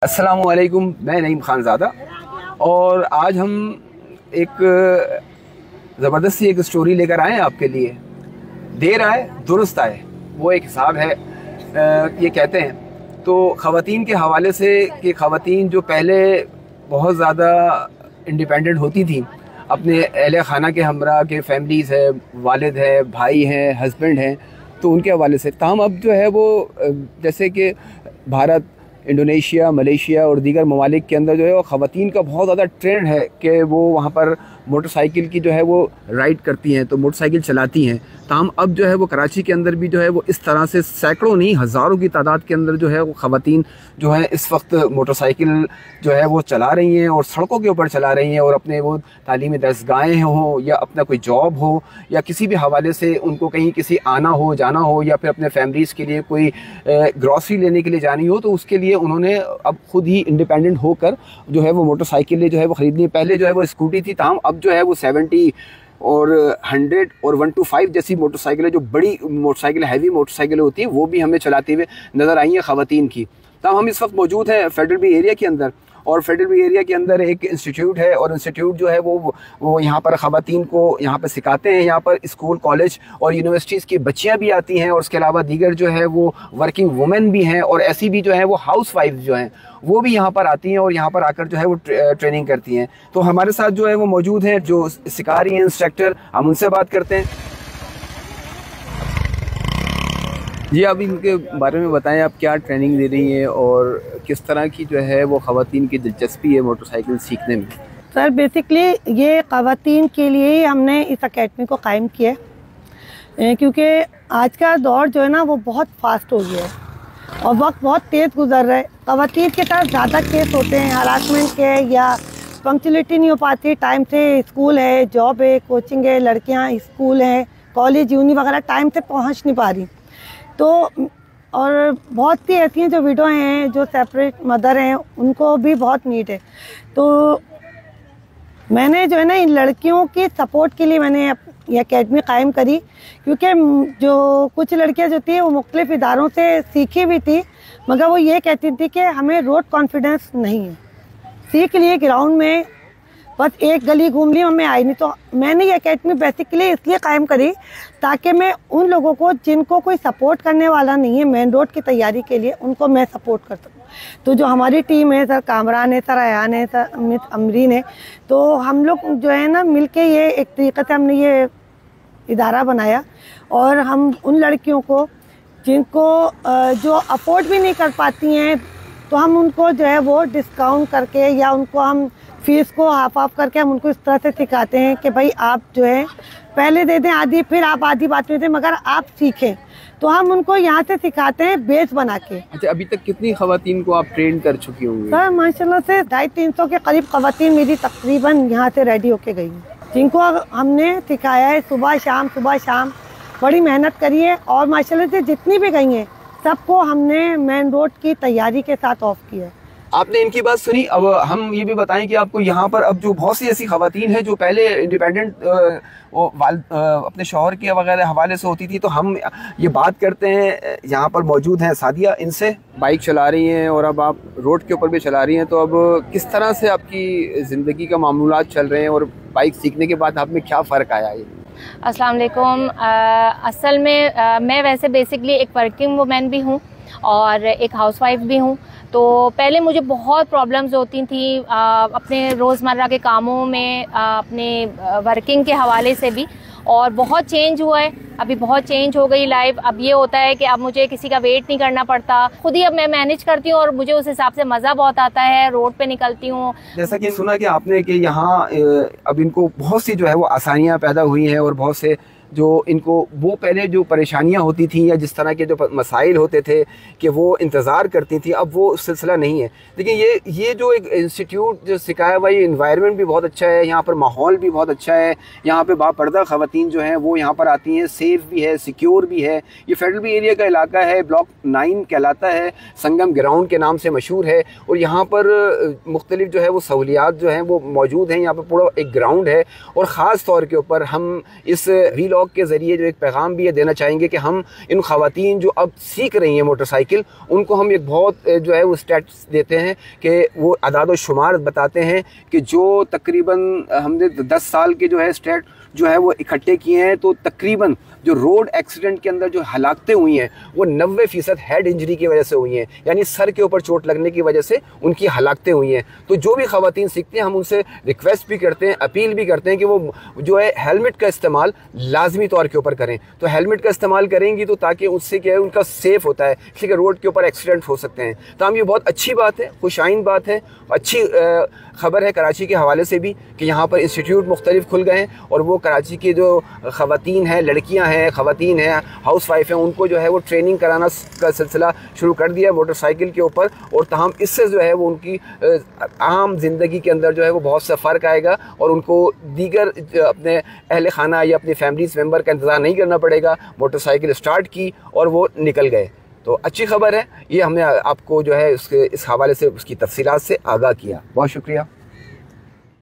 अस्सलामुअलैकुम, मैं नईम खानज़ादा और आज हम एक ज़बरदस्त सी एक स्टोरी लेकर आए हैं आपके लिए। देर आए दुरुस्त आए, वो एक हिसाब है। ये कहते हैं तो ख़वातीन के हवाले से कि ख़वातीन जो पहले बहुत ज़्यादा इंडिपेंडेंट होती थी, अपने अहले खाना के हमरा के फैमिलीज़ है, वालिद है, भाई हैं, हस्बैंड हैं, तो उनके हवाले से ताहम अब जो है वो जैसे कि भारत, इंडोनेशिया, मलेशिया और दीगर ममालिक के अंदर जो है वो ख़वातीन का बहुत ज़्यादा ट्रेंड है कि वो वहाँ पर मोटरसाइकिल की जो है वो राइड करती हैं, तो मोटरसाइकिल चलाती हैं। ताहम अब जो है वो कराची के अंदर भी जो है वो इस तरह से सैकड़ों नहीं हज़ारों की तादाद के अंदर जो है वो ख़वातीन जो है इस वक्त मोटरसाइकिल जो है वो चला रही हैं और सड़कों के ऊपर चला रही हैं, और अपने वो तालीमी दरसगाहें हों या अपना कोई जॉब हो या किसी भी हवाले से उनको कहीं किसी आना हो जाना हो या फिर अपने फैमिलीज़ के लिए कोई ग्रॉसरी लेने के लिए जानी हो, तो उसके लिए उन्होंने अब खुद ही इंडिपेंडेंट होकर जो है वो मोटरसाइकिलें जो है वो ख़रीदनी। पहले जो है वो स्कूटी थी, ताहम अब जो है वो 70 और 100 और 125 जैसी मोटरसाइकिलें, जो बड़ी मोटरसाइकिल हैवी मोटरसाइकिलें होती हैं, वो भी हमें चलाते हुए नज़र आई हैं ख़वातीन की। तब हम इस वक्त मौजूद हैं फेडरल बी एरिया के अंदर, और फेडरल बी एरिया के अंदर एक इंस्टीट्यूट है, और इंस्टीट्यूट जो है वो यहाँ पर ख़वातीन को यहाँ पर सिखाते हैं। यहाँ पर स्कूल, कॉलेज और यूनिवर्सिटीज़ की बच्चियाँ भी आती हैं, और उसके अलावा दीगर जो है वो वर्किंग वुमेन भी हैं, और ऐसी भी जो है वो हाउस वाइफ जो हैं वो भी यहाँ पर आती हैं और यहाँ पर आकर जो है वो ट्रेनिंग करती हैं। तो हमारे साथ जो है वो मौजूद हैं जो सिखा रही हैं इंस्ट्रक्टर, हम उनसे बात करते हैं। जी, आप इनके बारे में बताएं, आप क्या ट्रेनिंग दे रही हैं और किस तरह की जो है वो ख़वातीन की दिलचस्पी है मोटरसाइकिल सीखने में? सर, बेसिकली ये ख़वातीन के लिए ही हमने इस अकेडमी को कायम किया है, क्योंकि आज का दौर जो है ना वो बहुत फास्ट हो गया है और वक्त बहुत तेज़ गुजर रहा है। ख़वातीन के साथ ज़्यादा केस होते हैं हरासमेंट के, या पंक्चुअलिटी नहीं हो पाती टाइम से। स्कूल है, जॉब है, कोचिंग है, लड़कियाँ स्कूल है, कॉलेज, यूनी वगैरह टाइम से पहुँच नहीं पा रही। तो और बहुत सी ऐसी हैं जो विडो हैं, जो सेपरेट मदर हैं, उनको भी बहुत नीड है। तो मैंने जो है ना इन लड़कियों की सपोर्ट के लिए मैंने ये अकेडमी कायम करी, क्योंकि जो कुछ लड़कियां जो थी वो मुख्तलिफ इदारों से सीखी भी थी, मगर वो ये कहती थी कि हमें रोड कॉन्फिडेंस नहीं है। सीख लिए ग्राउंड में, बस एक गली घूम ली, हमें आई नहीं। तो मैंने ये अकेडमी बेसिकली इसलिए कायम करी ताकि मैं उन लोगों को जिनको कोई सपोर्ट करने वाला नहीं है मेन रोड की तैयारी के लिए, उनको मैं सपोर्ट कर सकूँ। तो जो हमारी टीम है, सर कामरान है, सर अयान है, सर अमित अमरीन है, तो हम लोग जो है ना मिलके ये एक तरीके से हमने ये इदारा बनाया, और हम उन लड़कियों को जिनको जो अफोर्ड भी नहीं कर पाती हैं, तो हम उनको जो है वो डिस्काउंट करके या उनको हम फीस को हाफ ऑफ करके हम उनको इस तरह से सिखाते हैं कि भाई आप जो है पहले दे दें आधी, फिर आप आधी बात में दें, मगर आप सीखें। तो हम उनको यहाँ से सिखाते हैं बेस बना के। अच्छा, अभी तक कितनी ख़वातीन को आप ट्रेन कर चुकी होंगी? सर माशाल्लाह से 250-300 के करीब ख़वातीन मेरी तकरीबन यहाँ से रेडी होके गई हैं, जिनको हमने सिखाया है सुबह शाम बड़ी मेहनत करी है, और माशाल्लाह से जितनी भी गई हैं सबको हमने मेन रोड की तैयारी के साथ ऑफ किया है। आपने इनकी बात सुनी। अब हम ये भी बताएं कि आपको यहाँ पर अब जो बहुत सी ऐसी ख़वातीन हैं जो पहले इंडिपेंडेंट अपने शौहर के वगैरह हवाले से होती थी, तो हम ये बात करते हैं। यहाँ पर मौजूद हैं सादिया, इनसे बाइक चला रही हैं और अब आप रोड के ऊपर भी चला रही हैं, तो अब किस तरह से आपकी ज़िंदगी का मामूलात चल रहे हैं और बाइक सीखने के बाद आप में क्या फ़र्क आया है? अस्सलाम वालेकुम। असल में मैं वैसे बेसिकली एक वर्किंग वुमेन भी हूँ और एक हाउसवाइफ भी हूँ। तो पहले मुझे बहुत प्रॉब्लम्स होती थी अपने रोज़मर्रा के कामों में, अपने वर्किंग के हवाले से भी, और बहुत चेंज हुआ है। अभी बहुत चेंज हो गई लाइफ। अब ये होता है कि अब मुझे किसी का वेट नहीं करना पड़ता, खुद ही अब मैं मैनेज करती हूँ और मुझे उस हिसाब से मज़ा बहुत आता है। रोड पे निकलती हूँ। जैसा कि सुना कि आपने कि यहाँ अब इनको बहुत सी जो है वो आसानियाँ पैदा हुई हैं, और बहुत से जो इनको वो पहले जो परेशानियां होती थी या जिस तरह के जो मसाइल होते थे कि वो इंतज़ार करती थी, अब वो सिलसिला नहीं है। लेकिन ये जो एक इंस्टीट्यूट जो सिखाया हुआ, ये इन्वायरमेंट भी बहुत अच्छा है, यहाँ पर माहौल भी बहुत अच्छा है, यहाँ पे बापर्दा ख़वातीन जो हैं वो यहाँ पर आती हैं, सेफ़ भी है, सिक्योर भी है। ये फेडरल बी एरिया का इलाका है, ब्लॉक 9 कहलाता है, संगम ग्राउंड के नाम से मशहूर है, और यहाँ पर मुख्तलिफ जो है वो सहूलियात जो हैं वो मौजूद हैं। यहाँ पर पूरा एक ग्राउंड है, और ख़ास तौर के ऊपर हम इस व्हील ब्लॉग के ज़रिए जो एक पैगाम भी ये देना चाहेंगे कि हम इन ख़वातीन जो अब सीख रही हैं मोटरसाइकिल, उनको हम एक बहुत जो है वो स्टैट्स देते हैं कि वो अदाद व शुमार बताते हैं कि जो तकरीबन हमने 10 साल के जो है स्टैट जो है वो इकट्ठे किए हैं, तो तकरीबन जो रोड एक्सीडेंट के अंदर जो हलाकतें हुई हैं वो 90% हेड इंजरी की वजह से हुई हैं, यानी सर के ऊपर चोट लगने की वजह से उनकी हलाकतें हुई हैं। तो जो भी ख़वातीन सीखते हैं हम उनसे रिक्वेस्ट भी करते हैं, अपील भी करते हैं कि वो जो है हेलमेट का इस्तेमाल लाजमी तौर के ऊपर करें। तो हेलमेट का इस्तेमाल करेंगी तो ताकि उससे क्या है उनका सेफ़ होता है, इसलिए कि रोड के ऊपर एक्सीडेंट हो सकते हैं। तो हम ये बहुत अच्छी बात है, खुशाइन बात है, अच्छी ख़बर है कराची के हवाले से भी कि यहाँ पर इंस्टीट्यूट मुख्तलिफ खुल गए हैं और वो कराची की जो ख़वातीन हैं, लड़कियाँ हैं, ख़वातीन हैं, हाउस वाइफ हैं, उनको जो है वो ट्रेनिंग कराना का सिलसिला शुरू कर दिया है मोटरसाइकिल के ऊपर। और तमाम इससे जो है वो उनकी आम ज़िंदगी के अंदर जो है वो बहुत सा फ़र्क आएगा और उनको दीगर अपने अहल खाना या अपनी फैमिलीज़ मेम्बर का इंतज़ार नहीं करना पड़ेगा। मोटरसाइकिल स्टार्ट की और वो निकल गए, तो अच्छी खबर है। ये हमने आपको जो है उसके इस हवाले से उसकी तफसीलात से आगाह किया। बहुत शुक्रिया।